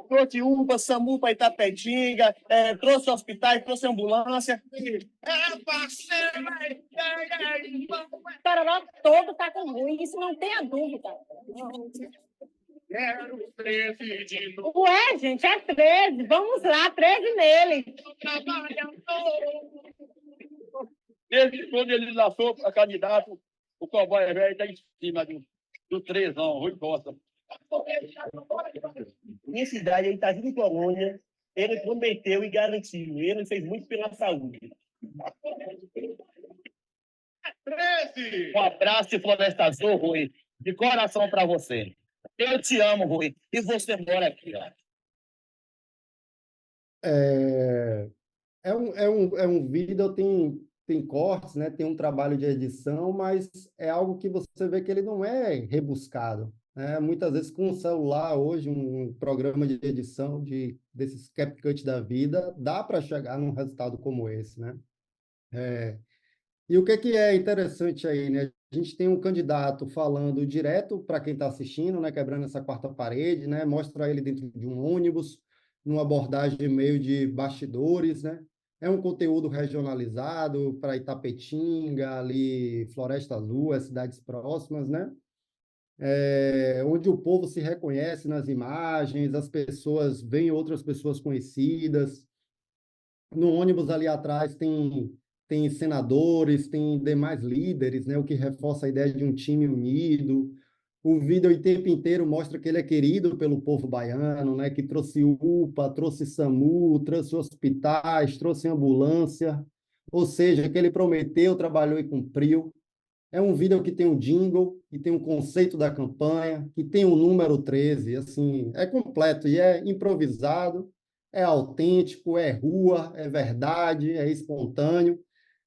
Trouxe UPA, SAMU para Itapetinga, trouxe hospitais, trouxe ambulância. O Tororó todo está com Rui, isso não tenha dúvida. Quero 13 de novo. Ué, gente, é 13. Vamos lá, 13 nele. Desde quando ele lançou para candidato, o cowboy velho está em cima do 3 Rui Costa. Minha cidade, em Itazinho Colônia, ele prometeu e garantiu. Ele fez muito pela saúde. 13! Um abraço de Floresta Azul, Rui. De coração para você. Eu te amo, Rui. E você mora aqui, ó. É um vídeo, tem cortes, né? Tem um trabalho de edição, mas é algo que você vê que ele não é rebuscado, né? Muitas vezes com um celular hoje, um programa de edição desses CapCut da vida, dá para chegar num resultado como esse, né? E o que é interessante aí, né? A gente tem um candidato falando direto para quem está assistindo, né? Quebrando essa quarta parede, né? Mostra ele dentro de um ônibus, numa abordagem meio de bastidores, né? É um conteúdo regionalizado para Itapetinga, ali, Floresta Azul, as cidades próximas, né? Onde o povo se reconhece nas imagens, as pessoas veem outras pessoas conhecidas. No ônibus ali atrás tem senadores, tem demais líderes, né? O que reforça a ideia de um time unido. O vídeo o tempo inteiro mostra que ele é querido pelo povo baiano, né? Que trouxe UPA, trouxe SAMU, trouxe hospitais, trouxe ambulância. Ou seja, que ele prometeu, trabalhou e cumpriu. É um vídeo que tem um jingle, que tem um conceito da campanha, que tem o número 13, assim, é completo e é improvisado, é autêntico, é rua, é verdade, é espontâneo.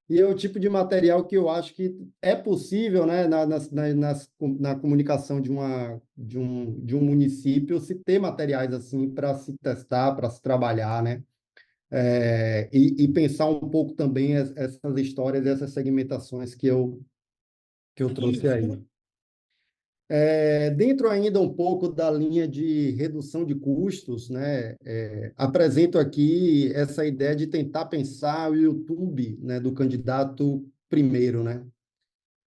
E é o tipo de material que eu acho que é possível, né, na comunicação de um município, se ter materiais assim para se testar, para se trabalhar, né? E pensar um pouco também essas histórias, essas segmentações que eu trouxe aí. Dentro ainda um pouco da linha de redução de custos, né, apresento aqui essa ideia de tentar pensar o YouTube, né, do candidato primeiro, né?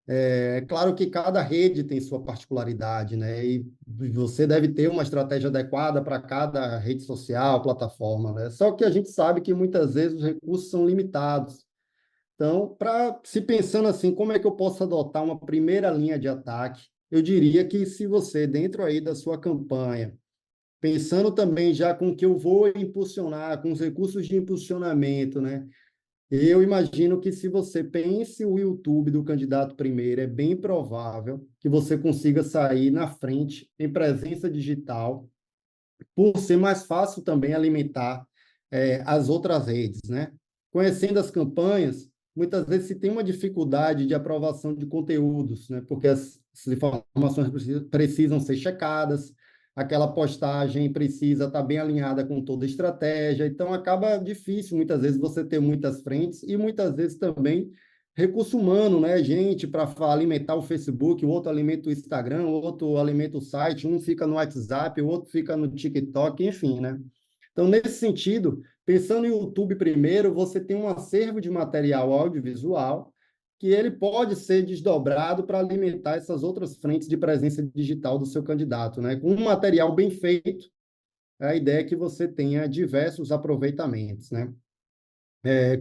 É claro que cada rede tem sua particularidade, né? E você deve ter uma estratégia adequada para cada rede social, plataforma, né? Só que a gente sabe que muitas vezes os recursos são limitados. Então, se pensando assim, como é que eu posso adotar uma primeira linha de ataque? Eu diria que se você, dentro aí da sua campanha, pensando também já com o que eu vou impulsionar, com os recursos de impulsionamento, né? Eu imagino que se você pense o YouTube do candidato primeiro, é bem provável que você consiga sair na frente em presença digital, por ser mais fácil também alimentar as outras redes, né? Conhecendo as campanhas, muitas vezes se tem uma dificuldade de aprovação de conteúdos, né? Porque as informações precisam ser checadas, aquela postagem precisa estar bem alinhada com toda a estratégia, então acaba difícil muitas vezes você ter muitas frentes e muitas vezes também recurso humano, né? Gente para alimentar o Facebook, o outro alimenta o Instagram, o outro alimenta o site, um fica no WhatsApp, o outro fica no TikTok, enfim, né? Então, nesse sentido, pensando em YouTube primeiro, você tem um acervo de material audiovisual que ele pode ser desdobrado para alimentar essas outras frentes de presença digital do seu candidato, né? Com um material bem feito, a ideia é que você tenha diversos aproveitamentos, né?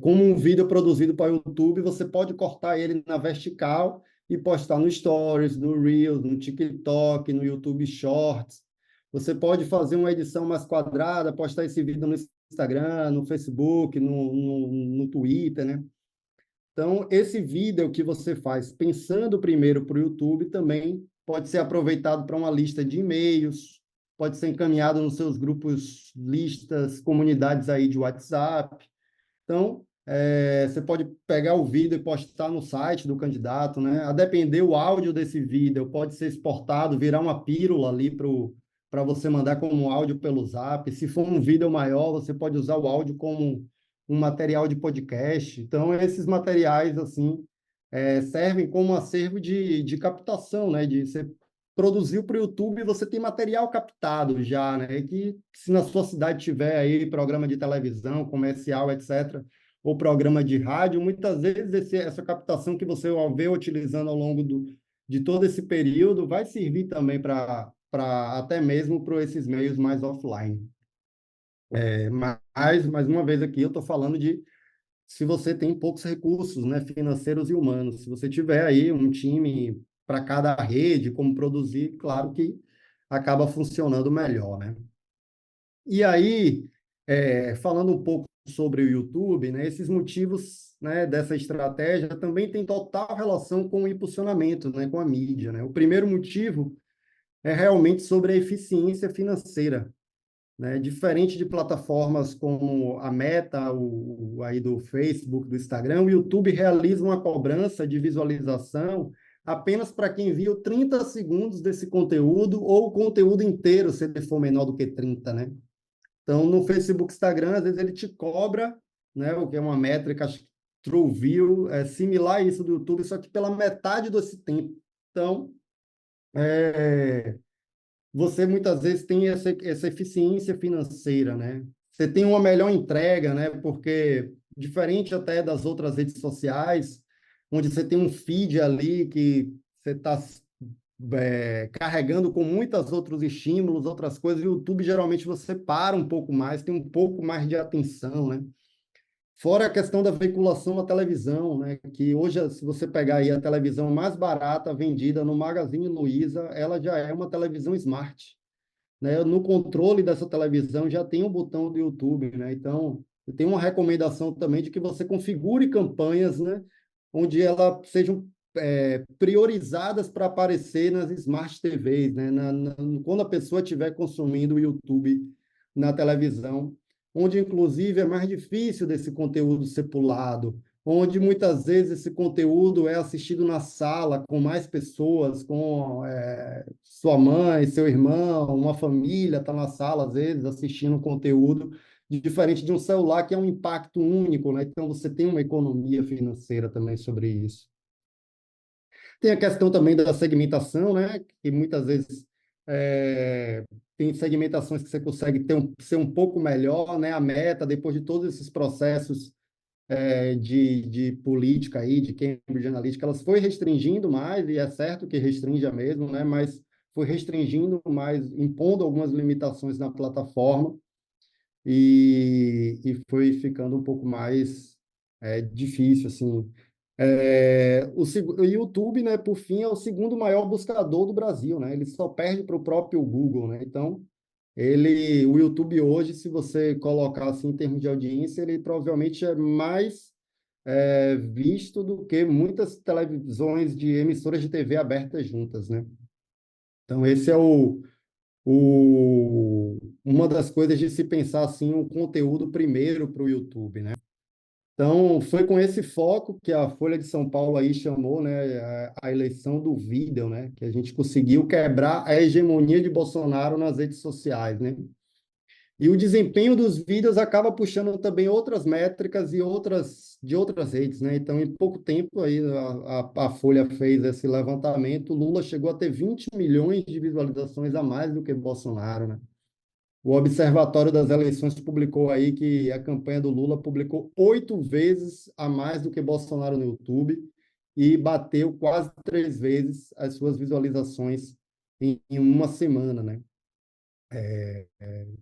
Como um vídeo produzido para o YouTube, você pode cortar ele na vertical e postar no Stories, no Reels, no TikTok, no YouTube Shorts. Você pode fazer uma edição mais quadrada, postar esse vídeo no Instagram, no Facebook, no Twitter, né? Então, esse vídeo que você faz pensando primeiro para o YouTube também pode ser aproveitado para uma lista de e-mails, pode ser encaminhado nos seus grupos, listas, comunidades aí de WhatsApp. Então, você pode pegar o vídeo e postar no site do candidato, né? A depender o áudio desse vídeo, pode ser exportado, virar uma pílula ali para você mandar como áudio pelo Zap. Se for um vídeo maior, você pode usar o áudio como um material de podcast. Então, esses materiais, assim, servem como acervo de captação, né? De você produziu para o YouTube, você tem material captado já, né? Que se na sua cidade tiver aí programa de televisão, comercial, etc., ou programa de rádio, muitas vezes essa captação que você vê utilizando ao longo de todo esse período vai servir também para até mesmo para esses meios mais offline. Mas, mais uma vez aqui, eu estou falando de se você tem poucos recursos, né, financeiros e humanos. Se você tiver aí um time para cada rede, como produzir, claro que acaba funcionando melhor, né? E aí, falando um pouco sobre o YouTube, né, esses motivos, né, dessa estratégia também têm total relação com o impulsionamento, né, com a mídia, né? O primeiro motivo é realmente sobre a eficiência financeira, né? Diferente de plataformas como a Meta, aí do Facebook, do Instagram, o YouTube realiza uma cobrança de visualização apenas para quem viu 30 segundos desse conteúdo ou o conteúdo inteiro, se ele for menor do que 30, né? Então, no Facebook, Instagram, às vezes ele te cobra, né, o que é uma métrica, acho que TrueView, similar a isso do YouTube, só que pela metade desse tempo. Então, você muitas vezes tem essa eficiência financeira, né? Você tem uma melhor entrega, né? Porque, diferente até das outras redes sociais, onde você tem um feed ali que você está carregando com muitos outros estímulos, outras coisas, e o YouTube geralmente você para um pouco mais, tem um pouco mais de atenção, né? Fora a questão da veiculação na televisão, né? Que hoje, se você pegar aí a televisão mais barata vendida no Magazine Luiza, ela já é uma televisão smart, né? No controle dessa televisão já tem um botão do YouTube, né? Então, tem uma recomendação também de que você configure campanhas, né? Onde elas sejam priorizadas para aparecer nas Smart TVs, né? Quando a pessoa estiver consumindo o YouTube na televisão, onde, inclusive, é mais difícil desse conteúdo ser pulado, onde muitas vezes esse conteúdo é assistido na sala com mais pessoas, com sua mãe, seu irmão, uma família está na sala, às vezes, assistindo conteúdo, diferente de um celular, que é um impacto único, né? Então, você tem uma economia financeira também sobre isso. Tem a questão também da segmentação, né? Que muitas vezes tem segmentações que você consegue ser um pouco melhor, né? A Meta, depois de todos esses processos de política aí, de Cambridge Analytica, elas foi restringindo mais, e é certo que restringe mesmo, né? Mas foi restringindo mais, impondo algumas limitações na plataforma e foi ficando um pouco mais difícil, assim. O YouTube, né, por fim, é o segundo maior buscador do Brasil, né? Ele só perde para o próprio Google, né? Então, o YouTube hoje, se você colocar assim em termos de audiência, ele provavelmente é mais visto do que muitas televisões de emissoras de TV abertas juntas, né? Então, esse é uma das coisas de se pensar assim o conteúdo primeiro para o YouTube, né? Então, foi com esse foco que a Folha de São Paulo aí chamou, né, a eleição do vídeo, né, que a gente conseguiu quebrar a hegemonia de Bolsonaro nas redes sociais, né? E o desempenho dos vídeos acaba puxando também outras métricas e de outras redes, né? Então, em pouco tempo aí a Folha fez esse levantamento, Lula chegou a ter 20 milhões de visualizações a mais do que Bolsonaro, né? O Observatório das Eleições publicou aí que a campanha do Lula publicou 8 vezes a mais do que Bolsonaro no YouTube e bateu quase 3 vezes as suas visualizações em uma semana, né?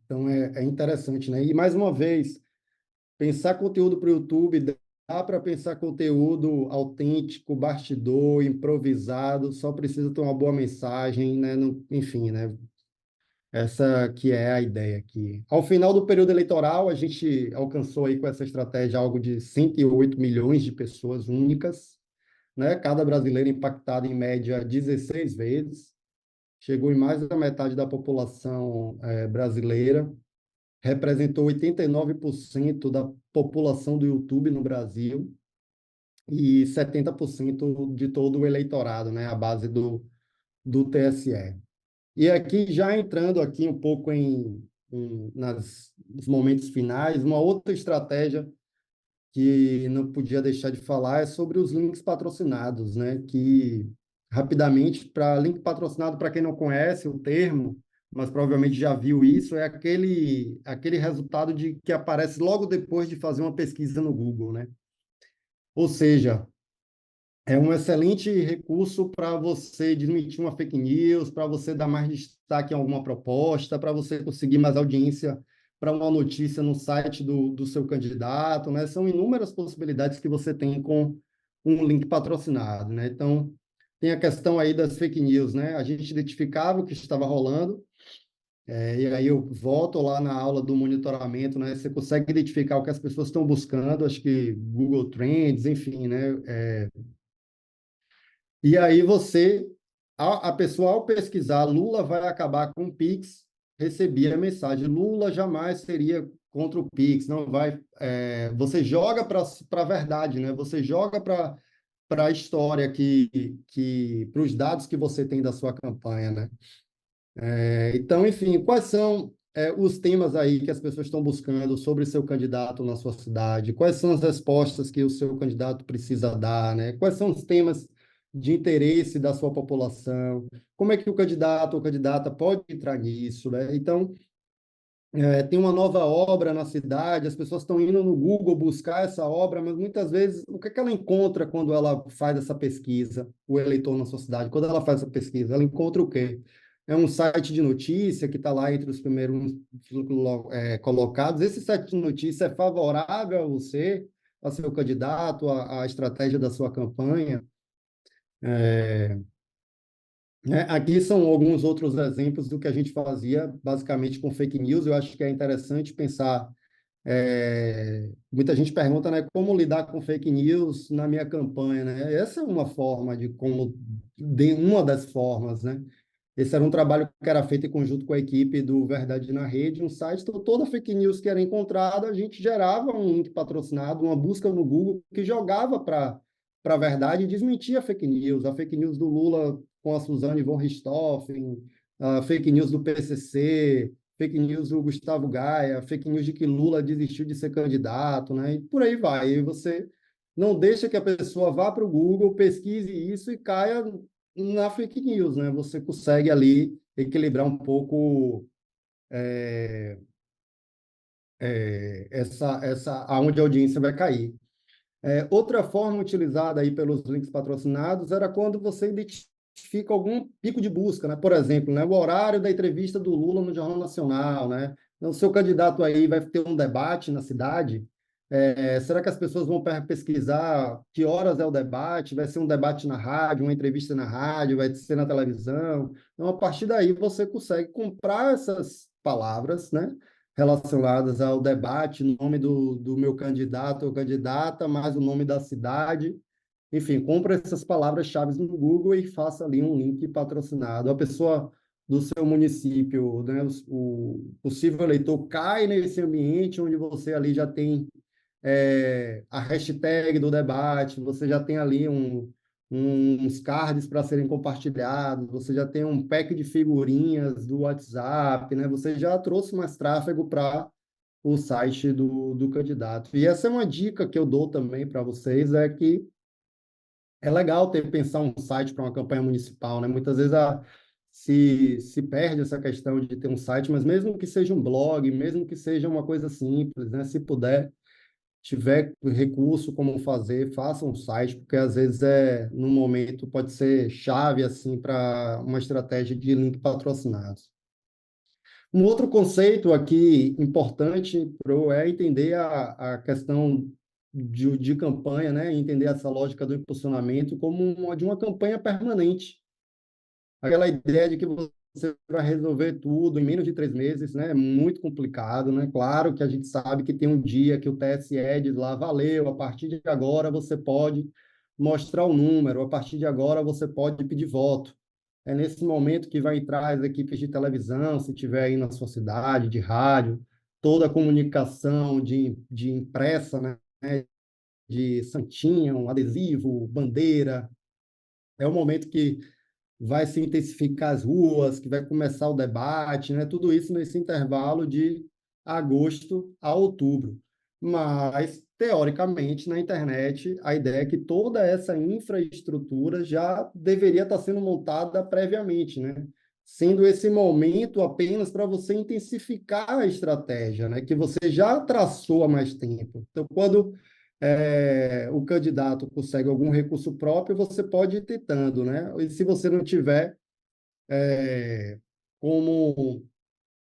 Então é interessante, né? E mais uma vez, pensar conteúdo para o YouTube dá para pensar conteúdo autêntico, bastidor, improvisado, só precisa ter uma boa mensagem, né? Enfim, né? Essa que é a ideia aqui. Ao final do período eleitoral, a gente alcançou aí com essa estratégia algo de 108 milhões de pessoas únicas, né? Cada brasileiro impactado em média 16 vezes, chegou em mais da metade da população brasileira, representou 89% da população do YouTube no Brasil e 70% de todo o eleitorado, né? A base do TSE. E aqui, já entrando aqui um pouco nos momentos finais, uma outra estratégia que não podia deixar de falar é sobre os links patrocinados, né? Que, rapidamente, para link patrocinado, para quem não conhece o termo, mas provavelmente já viu isso, é aquele resultado que aparece logo depois de fazer uma pesquisa no Google, né? Ou seja, é um excelente recurso para você desmentir uma fake news, para você dar mais destaque em alguma proposta, para você conseguir mais audiência para uma notícia no site do seu candidato, né? São inúmeras possibilidades que você tem com um link patrocinado, né? Então, tem a questão aí das fake news, né? A gente identificava o que estava rolando, e aí eu volto lá na aula do monitoramento, né? Você consegue identificar o que as pessoas estão buscando, acho que Google Trends, enfim, né? E aí a pessoa, ao pesquisar Lula vai acabar com o Pix, recebia a mensagem, Lula jamais seria contra o Pix, não vai... você joga para a verdade, né? Você joga para a história, para os dados que você tem da sua campanha, né? Então, enfim, quais são os temas aí que as pessoas estão buscando sobre seu candidato na sua cidade? Quais são as respostas que o seu candidato precisa dar, né? Quais são os temas de interesse da sua população? Como é que o candidato ou candidata pode entrar nisso, né? Então, tem uma nova obra na cidade, as pessoas estão indo no Google buscar essa obra, mas muitas vezes, o que é que ela encontra quando ela faz essa pesquisa, o eleitor na sua cidade? Quando ela faz essa pesquisa, ela encontra o quê? É um site de notícia que está lá entre os primeiros colocados. Esse site de notícia é favorável a você, a seu candidato, a estratégia da sua campanha? Aqui são alguns outros exemplos do que a gente fazia basicamente com fake news. Eu acho que é interessante pensar. Muita gente pergunta, né, como lidar com fake news na minha campanha, né? Essa é uma forma uma das formas, né? Esse era um trabalho que era feito em conjunto com a equipe do Verdade na Rede, um site. Então, toda fake news que era encontrada, a gente gerava um link patrocinado, uma busca no Google que jogava para a verdade e desmentia a fake news. A fake news do Lula com a Suzane von Richthofen, a fake news do PCC, fake news do Gustavo Gaia, fake news de que Lula desistiu de ser candidato, né? E por aí vai. E você não deixa que a pessoa vá para o Google, pesquise isso e caia na fake news, né? Você consegue ali equilibrar um pouco aonde a audiência vai cair. Outra forma utilizada aí pelos links patrocinados era quando você identifica algum pico de busca, né? Por exemplo, né, o horário da entrevista do Lula no Jornal Nacional, né? Então, o seu candidato aí vai ter um debate na cidade. Será que as pessoas vão pesquisar que horas é o debate? Vai ser um debate na rádio, uma entrevista na rádio, vai ser na televisão? Então, a partir daí, você consegue comprar essas palavras, né, relacionadas ao debate, o nome do meu candidato ou candidata, mais o nome da cidade. Enfim, compra essas palavras-chave no Google e faça ali um link patrocinado. A pessoa do seu município, né, o possível eleitor cai nesse ambiente onde você ali já tem a hashtag do debate, você já tem ali uns cards para serem compartilhados, você já tem um pack de figurinhas do WhatsApp, né? Você já trouxe mais tráfego para o site do candidato. E essa é uma dica que eu dou também para vocês, é que é legal pensar um site para uma campanha municipal, né? Muitas vezes se perde essa questão de ter um site, mas mesmo que seja um blog, mesmo que seja uma coisa simples, né? Se puder, tiver recurso como fazer, faça um site, porque às vezes no momento pode ser chave assim para uma estratégia de link patrocinados. Um outro conceito aqui importante é entender a questão de campanha, né? Entender essa lógica do impulsionamento como de uma campanha permanente. Aquela ideia de que você vai resolver tudo em menos de 3 meses, né? É muito complicado, né? Claro que a gente sabe que tem um dia que o TSE diz lá, valeu, a partir de agora você pode mostrar o número, a partir de agora você pode pedir voto. É nesse momento que vai entrar as equipes de televisão, se tiver aí na sua cidade, de rádio, toda a comunicação de impressa, né? De santinha, um adesivo, bandeira. É o momento que vai se intensificar as ruas, que vai começar o debate, né? Tudo isso nesse intervalo de agosto a outubro. Mas, teoricamente, na internet, a ideia é que toda essa infraestrutura já deveria estar sendo montada previamente, né? Sendo esse momento apenas para você intensificar a estratégia, né? Que você já traçou há mais tempo. Então, quando o candidato consegue algum recurso próprio, você pode ir tentando, né? E se você não tiver como,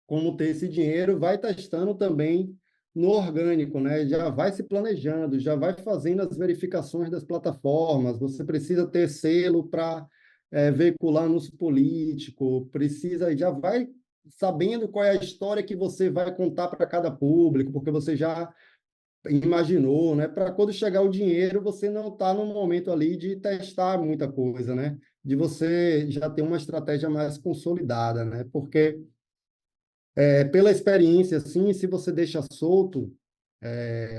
como ter esse dinheiro, vai testando também no orgânico, né? Já vai se planejando, já vai fazendo as verificações das plataformas, você precisa ter selo para veicular anúncio político, precisa, já vai sabendo qual é a história que você vai contar para cada público, porque você já imaginou, né? Para quando chegar o dinheiro, você não está no momento ali de testar muita coisa, né? De você já ter uma estratégia mais consolidada, né? Porque pela experiência, assim, se você deixa solto,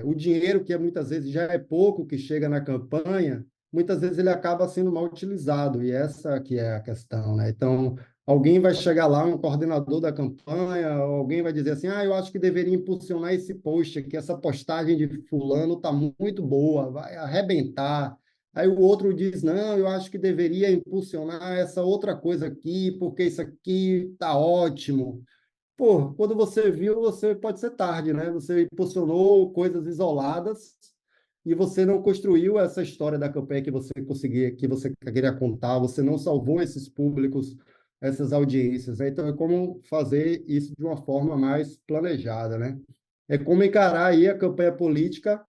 o dinheiro que muitas vezes já é pouco que chega na campanha, muitas vezes ele acaba sendo mal utilizado, e essa que é a questão, né? Então, alguém vai chegar lá, um coordenador da campanha, alguém vai dizer assim, eu acho que deveria impulsionar esse post aqui, essa postagem de fulano está muito boa, vai arrebentar. Aí o outro diz, não, eu acho que deveria impulsionar essa outra coisa aqui, porque isso aqui está ótimo. Pô, quando você viu, você pode ser tarde, né? Você impulsionou coisas isoladas e você não construiu essa história da campanha que você queria contar, você não salvou esses públicos, essas audiências, né? Então, é como fazer isso de uma forma mais planejada, né? É como encarar aí a campanha política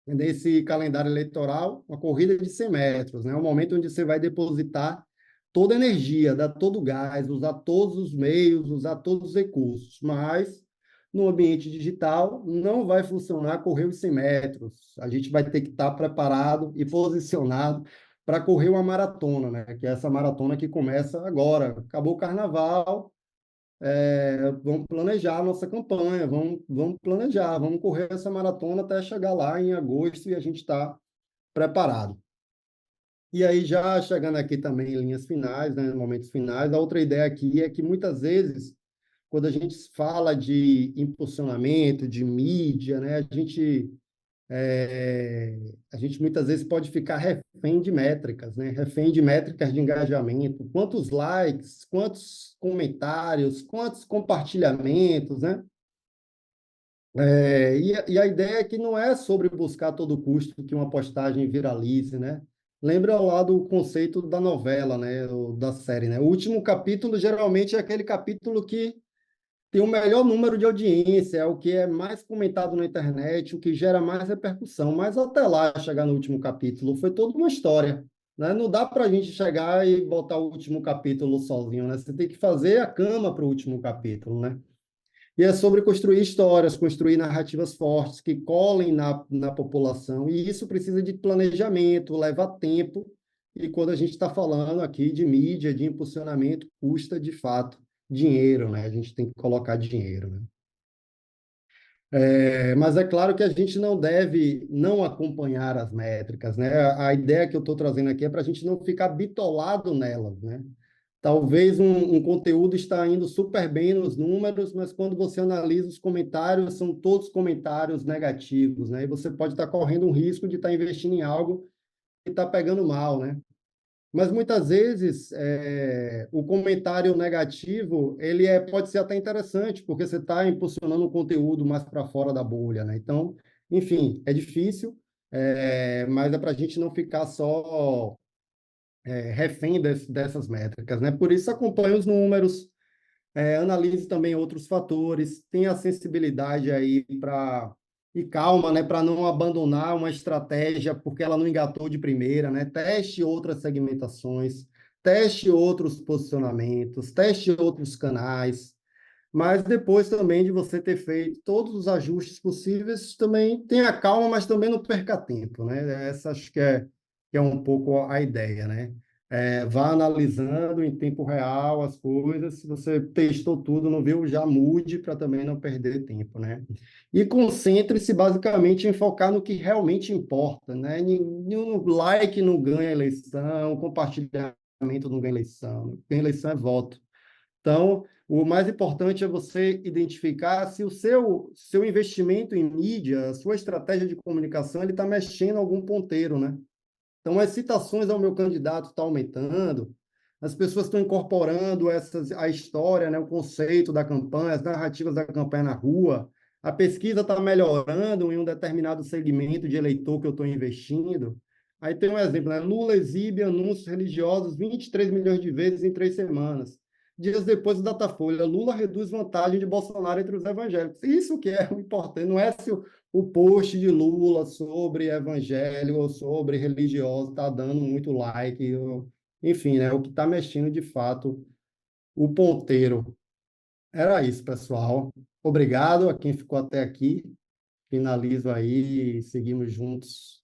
nesse calendário eleitoral, uma corrida de 100 metros, né? Um momento onde você vai depositar toda a energia, dar todo o gás, usar todos os meios, usar todos os recursos, mas no ambiente digital não vai funcionar correr os 100 metros. A gente vai ter que estar preparado e posicionado para correr uma maratona, né? Que é essa maratona que começa agora. Acabou o carnaval, vamos planejar a nossa campanha, vamos planejar, vamos correr essa maratona até chegar lá em agosto e a gente está preparado. E aí, já chegando aqui também em linhas finais, né, momentos finais, a outra ideia aqui é que muitas vezes, quando a gente fala de impulsionamento, de mídia, né, a gente muitas vezes pode ficar refém de métricas, né, refém de métricas de engajamento, quantos likes, quantos comentários, quantos compartilhamentos, né? E a ideia é que não é sobre buscar a todo custo que uma postagem viralize, né? Lembra lá do conceito da novela, né? Ou da série, né? O último capítulo geralmente é aquele capítulo que tem o melhor número de audiência, é o que é mais comentado na internet, o que gera mais repercussão. Mas até lá chegar no último capítulo foi toda uma história, né? Não dá para a gente chegar e botar o último capítulo sozinho, né? Você tem que fazer a cama para o último capítulo, né? E é sobre construir histórias, construir narrativas fortes que colhem na população. E isso precisa de planejamento, leva tempo. E quando a gente está falando aqui de mídia, de impulsionamento, custa de fato dinheiro, né? A gente tem que colocar dinheiro, né? Mas é claro que a gente não deve não acompanhar as métricas, né? A ideia que eu estou trazendo aqui é para a gente não ficar bitolado nelas, né? Talvez um conteúdo está indo super bem nos números, mas quando você analisa os comentários, são todos comentários negativos, né? E você pode estar correndo um risco de estar investindo em algo que está pegando mal, né? Mas muitas vezes o comentário negativo pode ser até interessante, porque você está impulsionando um conteúdo mais para fora da bolha, né? Então, enfim, é difícil, mas é para a gente não ficar só refém dessas métricas, né? Por isso, acompanhe os números, analise também outros fatores, tenha sensibilidade aí para e calma, né, para não abandonar uma estratégia porque ela não engatou de primeira, né? Teste outras segmentações, teste outros posicionamentos, teste outros canais, mas depois também de você ter feito todos os ajustes possíveis, também tenha calma, mas também não perca tempo, né? Essa acho que é um pouco a ideia, né? Vá analisando em tempo real as coisas, se você testou tudo, não viu, já mude para também não perder tempo, né? E concentre-se basicamente em focar no que realmente importa, né? Nenhum like não ganha eleição, compartilhamento não ganha eleição, ganha eleição é voto. Então, o mais importante é você identificar se o seu investimento em mídia, a sua estratégia de comunicação, ele está mexendo em algum ponteiro, né? Então, as citações ao meu candidato estão aumentando, as pessoas estão incorporando a história, né, o conceito da campanha, as narrativas da campanha na rua, a pesquisa está melhorando em um determinado segmento de eleitor que eu estou investindo. Aí tem um exemplo, né? Lula exibe anúncios religiosos 23 milhões de vezes em 3 semanas. Dias depois, o Datafolha, Lula reduz vantagem de Bolsonaro entre os evangélicos. Isso que é o importante, não é se o post de Lula sobre evangelho ou sobre religioso está dando muito like, enfim, né? O que está mexendo de fato o ponteiro. Era isso, pessoal. Obrigado a quem ficou até aqui. Finalizo aí e seguimos juntos